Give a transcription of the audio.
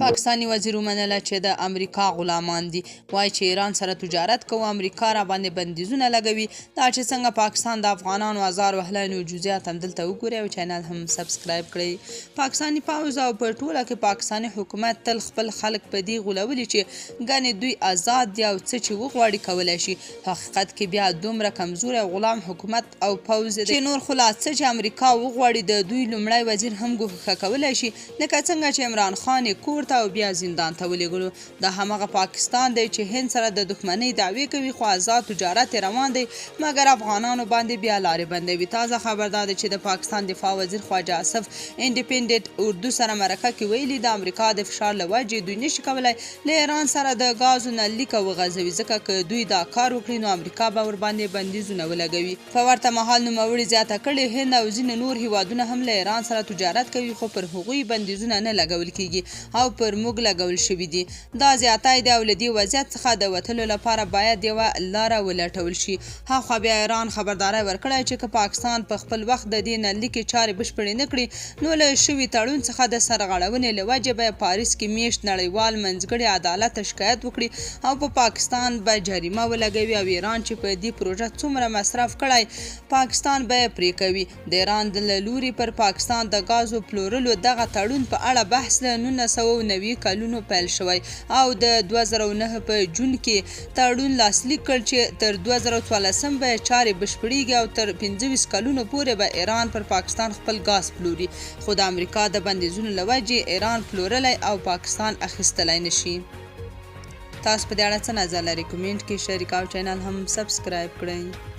پاکستاني وزیر ومنله چې د امریکا غلامان دي. وایي چې ایران سره تجارت کوو، امریکا را باندې بندیزونه لګوي. دا چې څنګه پاکستان د افغانانو ازار وهلی، نو جزئیات هم دلته وګورئ او چینل هم سبسکرایب کړئ. پاکستاني پوځ او په ټوله کې پاکستاني حکومت تل خپل خلک په دې غولولي چې ګنې دوی آزاد دي او څه چې وغواړي کولی شي. حقیقت کې بیا دومره کمزوری غلام حکومت او پوځ دی چې نور خو لا څه چې امریکا وغواړي د دوی لومړی وزیر هم ګوښه کولی شي، لکه څنګه چې عمران خان یې کور ته او بیا زندان ته ولېږلو. دا همغه پاکستان دی چې هند سره د دښمنۍ دعوې کوي، خو آزاد تجارت یې روان دی، مګر افغانانو باندې بیا لارې بندوي. تازه خبر دا دی چې د پاکستان دفاع وزیر خواجه اسف انډیپینډنټ اردو سره مرکه کې ویلي د امریکا د فشار له وجې دوی نشي کولی له ایران سره د ګازو نه لیکه وغځوي، ځکه که دوی دا کار وکړي نو امریکا به ورباندې بندیزونه ولګوي. په ورته مهال نوموړي زیاته کړې هند او ځینې نور هیوادونه هم له ایران سره تجارت کوي، خو پر هغوی بندیزونه نه لګول کیږي او پر موږ لګول شوي دي. دا زیاتی دی او له دې وضعیت څخه د وتلو لپاره باید یوه لاره ولټول شي. هاخوا بیا ایران خبرداری ورکړی چې که پاکستان په خپل وخت د دې نلیکې چارې بشپړې نه کړي نو له شوي تړون څخه د سرغړونې له وجې به پاریس کې میشت نړیوال منځګړي عدالت ته شکایت وکړي او په پاکستان به جریمه ولګوي او ایران چې په دې پروژه څومره مصرف کړی پاکستان به یې پرې کوي. د ایران د لوري پر پاکستان د ګازو پلورلو دغه تړون په اړه بحث له 1990 کلونو پیل شوی او د 2009 په جون کې تړون لاسلیک کړ چې تر 2014 به چارې بشپړېږي او تر 25 کلونو پورې به ایران پر پاکستان خپل ګاز پلوري، خو د امریکا د بندیزونو له وجې ایران پلورلی او پاکستان اخیستلی نشي. تاسو په دې اړه څه نظر لرئ؟ کومنټ کې شریک او چینل هم سبسکرایب کړئ.